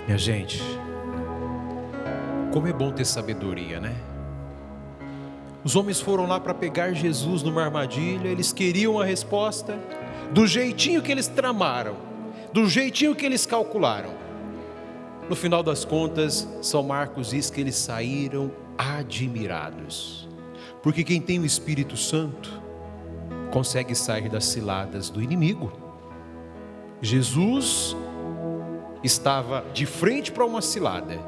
Minha gente, como é bom ter sabedoria, né? Os homens foram lá para pegar Jesus numa armadilha, eles queriam a resposta do jeitinho que eles tramaram, do jeitinho que eles calcularam. No final das contas, São Marcos diz que eles saíram admirados, porque quem tem o Espírito Santo consegue sair das ciladas do inimigo. Jesus estava de frente para uma cilada,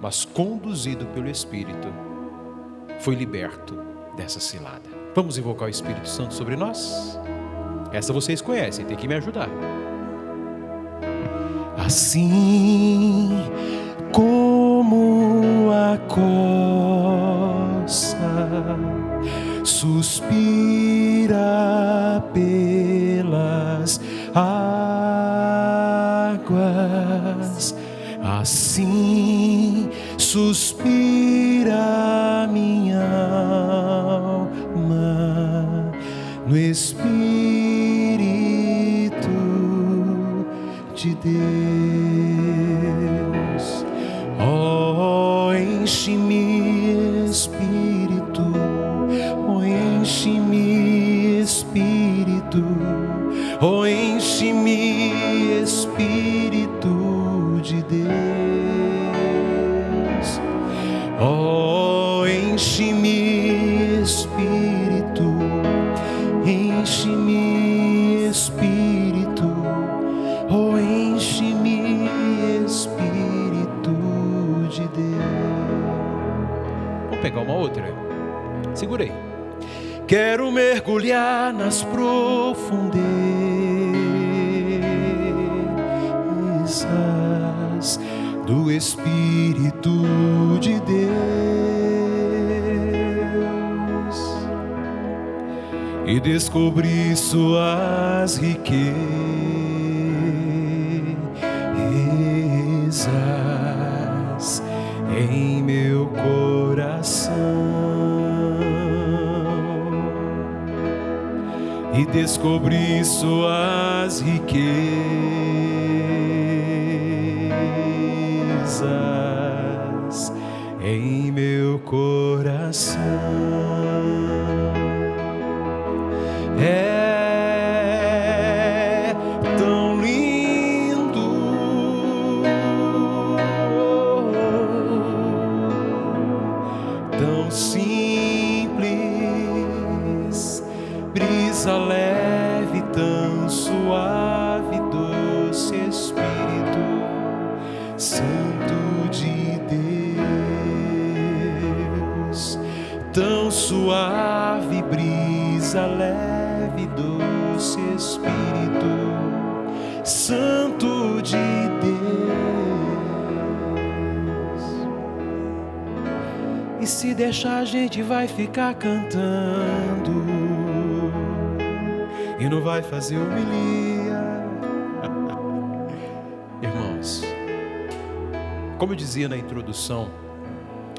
mas conduzido pelo Espírito, foi liberto dessa cilada. Vamos invocar o Espírito Santo sobre nós? Essa vocês conhecem, tem que me ajudar. Assim como a coça suspira pelas águas, assim suspira minha alma no Espírito de Deus. Oh, enche-me, Espírito, oh, enche-me, Espírito, oh, enche-me, Espírito de Deus. Oh, enche-me, Espírito, enche-me, Espírito, oh, enche-me, Espírito de Deus. Vamos pegar uma outra? Segura aí. Quero mergulhar nas profundezas do Espírito de Deus e descobrir suas riquezas em meu coração e descobrir suas riquezas em meu coração. É tão lindo, tão simples, brisa leve, tão suave, doce Espírito Santo de Deus, tão suave, brisa leve, doce Espírito Santo de Deus. E se deixar, a gente vai ficar cantando e não vai fazer homilia. Irmãos, como eu dizia na introdução,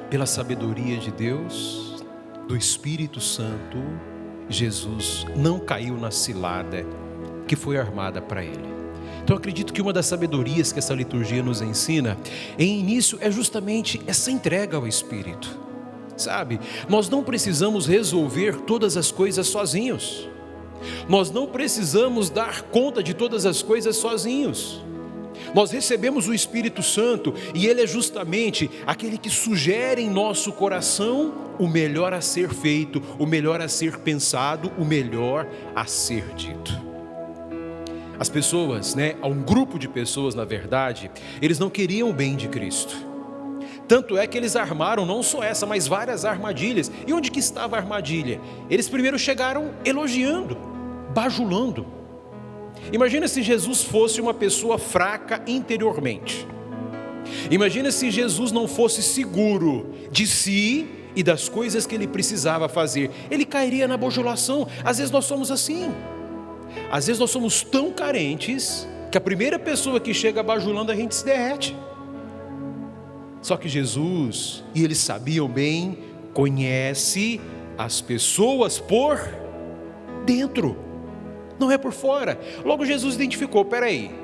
pela sabedoria de Deus, do Espírito Santo, Jesus não caiu na cilada que foi armada para ele. Então eu acredito que uma das sabedorias que essa liturgia nos ensina, em início, é justamente essa entrega ao Espírito. Sabe, nós não precisamos resolver todas as coisas sozinhos. Nós não precisamos dar conta de todas as coisas sozinhos. Nós recebemos o Espírito Santo e Ele é justamente aquele que sugere em nosso coração o melhor a ser feito, o melhor a ser pensado, o melhor a ser dito. As pessoas, um grupo de pessoas, na verdade, eles não queriam o bem de Cristo. Tanto é que eles armaram não só essa, mas várias armadilhas. E onde que estava a armadilha? Eles primeiro chegaram elogiando, bajulando. Imagina se Jesus fosse uma pessoa fraca interiormente. Imagina se Jesus não fosse seguro de si e das coisas que ele precisava fazer. Ele cairia na bajulação. Às vezes nós somos assim. Às vezes nós somos tão carentes que a primeira pessoa que chega bajulando, a gente se derrete. Só que Jesus, e eles sabiam bem, conhece as pessoas por dentro, não é por fora. Logo Jesus identificou, peraí,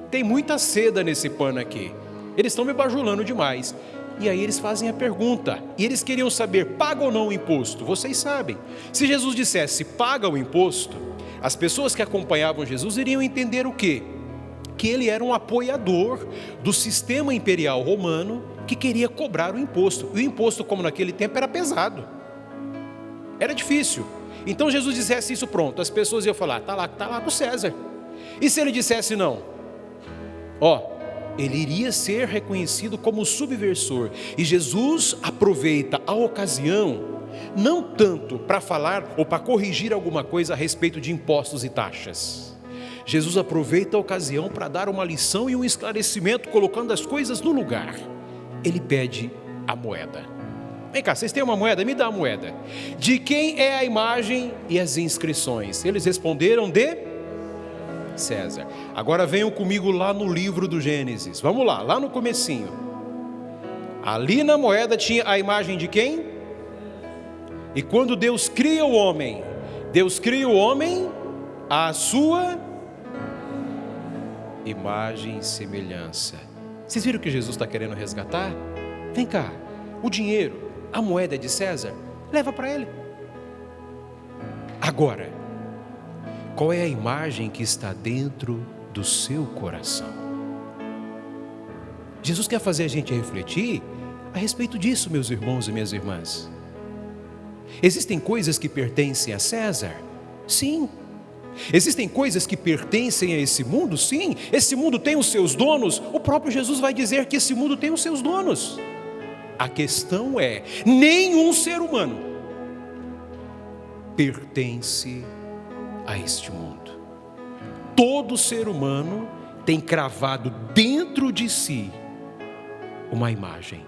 tem muita seda nesse pano aqui. Eles estão me bajulando demais. E aí eles fazem a pergunta, e eles queriam saber, paga ou não o imposto? Vocês sabem, se Jesus dissesse, paga o imposto, as pessoas que acompanhavam Jesus iriam entender o quê? Que ele era um apoiador do sistema imperial romano, que queria cobrar o imposto. E o imposto, como naquele tempo, era pesado, era difícil. Então Jesus dissesse isso, pronto, as pessoas iam falar, tá lá com César. E se ele dissesse não? Ele iria ser reconhecido como subversor. E Jesus aproveita a ocasião, não tanto para falar ou para corrigir alguma coisa a respeito de impostos e taxas. Jesus aproveita a ocasião para dar uma lição e um esclarecimento, colocando as coisas no lugar. Ele pede a moeda. Vem cá, vocês têm uma moeda? Me dá a moeda. De quem é a imagem e as inscrições? Eles responderam de César. Agora venham comigo lá no livro do Gênesis. Vamos lá no comecinho. Ali na moeda tinha a imagem de quem? E quando Deus cria o homem, Deus cria o homem à sua imagem e semelhança. Vocês viram o que Jesus está querendo resgatar? Vem cá, o dinheiro, a moeda é de César, leva para ele. Agora, qual é a imagem que está dentro do seu coração? Jesus quer fazer a gente refletir a respeito disso, meus irmãos e minhas irmãs. Existem coisas que pertencem a César? Sim. Existem coisas que pertencem a esse mundo? Sim. Esse mundo tem os seus donos? O próprio Jesus vai dizer que esse mundo tem os seus donos. A questão é, nenhum ser humano pertence a este mundo. Todo ser humano tem cravado dentro de si uma imagem,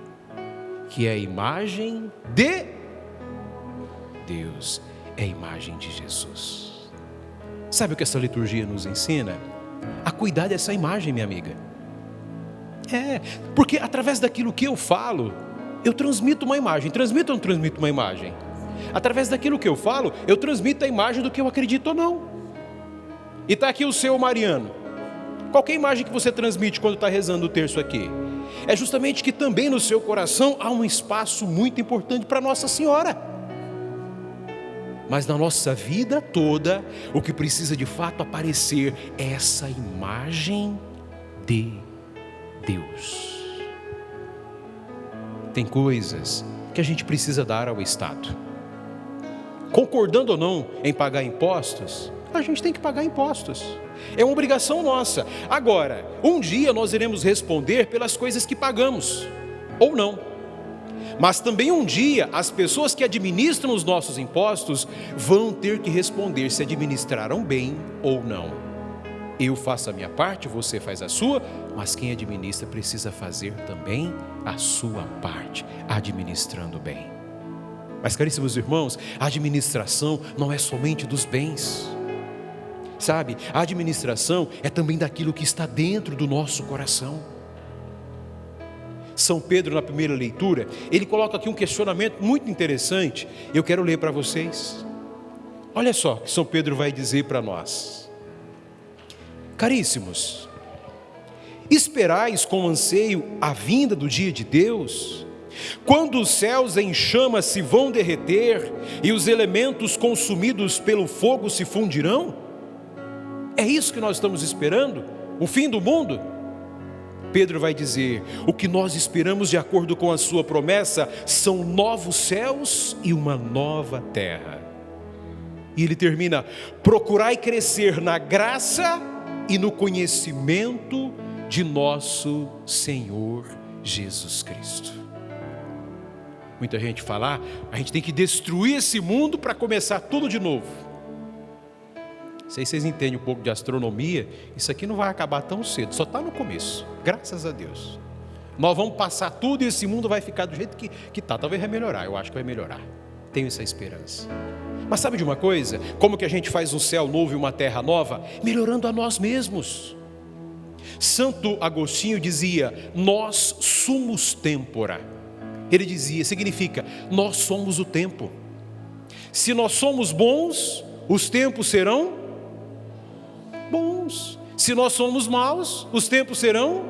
que é a imagem de Deus, é a imagem de Jesus. Sabe o que essa liturgia nos ensina? A cuidar dessa imagem, minha amiga. Porque através daquilo que eu falo, eu transmito uma imagem. Transmito ou não transmito uma imagem? Através daquilo que eu falo, eu transmito a imagem do que eu acredito ou não. E está aqui o seu Mariano. Qual é a imagem que você transmite quando está rezando o terço aqui? É justamente que também no seu coração há um espaço muito importante para Nossa Senhora. Mas na nossa vida toda, o que precisa de fato aparecer é essa imagem de Deus. Tem coisas que a gente precisa dar ao Estado. Concordando ou não em pagar impostos, a gente tem que pagar impostos. É uma obrigação nossa. Agora, um dia nós iremos responder pelas coisas que pagamos, ou não. Mas também um dia as pessoas que administram os nossos impostos vão ter que responder se administraram bem ou não. Eu faço a minha parte, você faz a sua, mas quem administra precisa fazer também a sua parte, administrando bem. Mas, caríssimos irmãos, a administração não é somente dos bens. Sabe, a administração é também daquilo que está dentro do nosso coração. São Pedro, na primeira leitura, ele coloca aqui um questionamento muito interessante. Eu quero ler para vocês. Olha só o que São Pedro vai dizer para nós. Caríssimos, esperais com anseio a vinda do dia de Deus, quando os céus em chamas se vão derreter e os elementos consumidos pelo fogo se fundirão? É isso que nós estamos esperando? O fim do mundo? Pedro vai dizer, o que nós esperamos de acordo com a sua promessa são novos céus e uma nova terra. E ele termina, procurai crescer na graça e no conhecimento de nosso Senhor Jesus Cristo. Muita gente fala, a gente tem que destruir esse mundo para começar tudo de novo. Não sei se vocês entendem um pouco de astronomia, isso aqui não vai acabar tão cedo, só está no começo, graças a Deus. Nós vamos passar tudo e esse mundo vai ficar do jeito que está, talvez vai melhorar, eu acho que vai melhorar, tenho essa esperança. Mas sabe de uma coisa? Como que a gente faz um céu novo e uma terra nova? Melhorando a nós mesmos. Santo Agostinho dizia, nós summus tempora. Ele dizia, significa, nós somos o tempo. Se nós somos bons, os tempos serão bons. Se nós somos maus, os tempos serão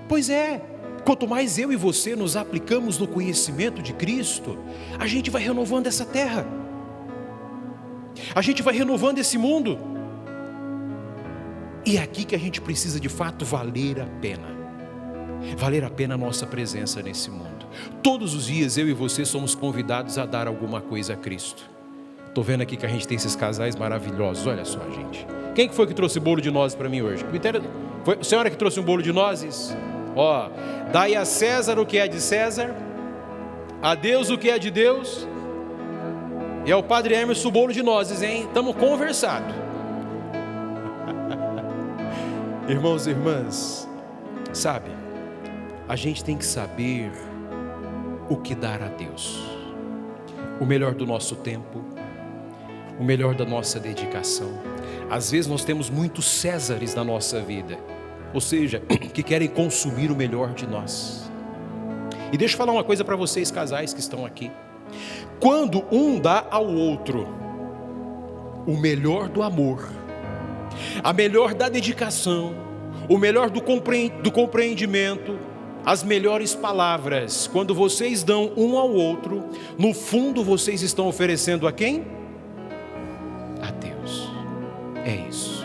Pois é, quanto mais eu e você nos aplicamos no conhecimento de Cristo, a gente vai renovando essa terra, a gente vai renovando esse mundo, e é aqui que a gente precisa de fato valer a pena a nossa presença nesse mundo. Todos os dias eu e você somos convidados a dar alguma coisa a Cristo. Estou vendo aqui que a gente tem esses casais maravilhosos, olha só, gente. Quem que foi que trouxe bolo de nozes para mim hoje? Foi a senhora que trouxe um bolo de nozes? Ó, dai a César o que é de César, a Deus o que é de Deus, e ao Padre Emerson o bolo de nozes, hein? Estamos conversados. Irmãos e irmãs, sabe, a gente tem que saber o que dar a Deus, o melhor do nosso tempo, o melhor da nossa dedicação. Às vezes nós temos muitos Césares na nossa vida, ou seja, que querem consumir o melhor de nós. E deixa eu falar uma coisa para vocês, casais que estão aqui. Quando um dá ao outro o melhor do amor, a melhor da dedicação, o melhor do compreendimento, as melhores palavras, quando vocês dão um ao outro, no fundo vocês estão oferecendo a quem? A Deus. É isso.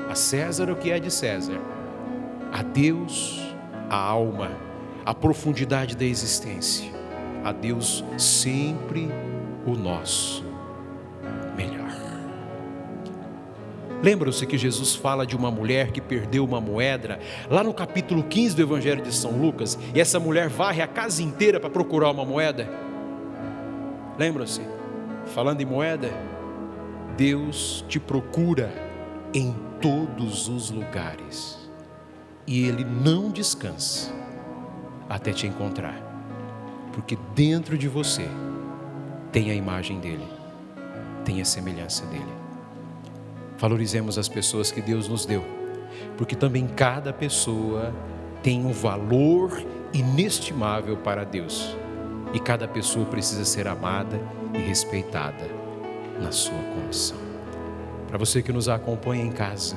A César o que é de César, a Deus a alma, a profundidade da existência, a Deus sempre o nosso melhor. Lembram-se que Jesus fala de uma mulher que perdeu uma moeda, lá no capítulo 15 do Evangelho de São Lucas, e essa mulher varre a casa inteira para procurar uma moeda? Lembram-se? Falando em moeda, Deus te procura em todos os lugares, e Ele não descansa até te encontrar, porque dentro de você tem a imagem dEle, tem a semelhança dEle. Valorizemos as pessoas que Deus nos deu, porque também cada pessoa tem um valor inestimável para Deus, e cada pessoa precisa ser amada e respeitada na sua condição. Para você que nos acompanha em casa,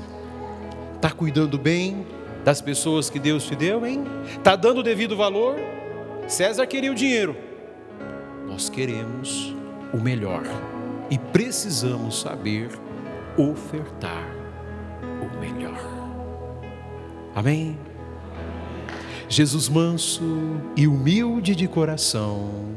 está cuidando bem das pessoas que Deus te deu, hein? Está dando o devido valor? César queria o dinheiro, nós queremos o melhor, e precisamos saber ofertar o melhor. Amém? Jesus manso e humilde de coração,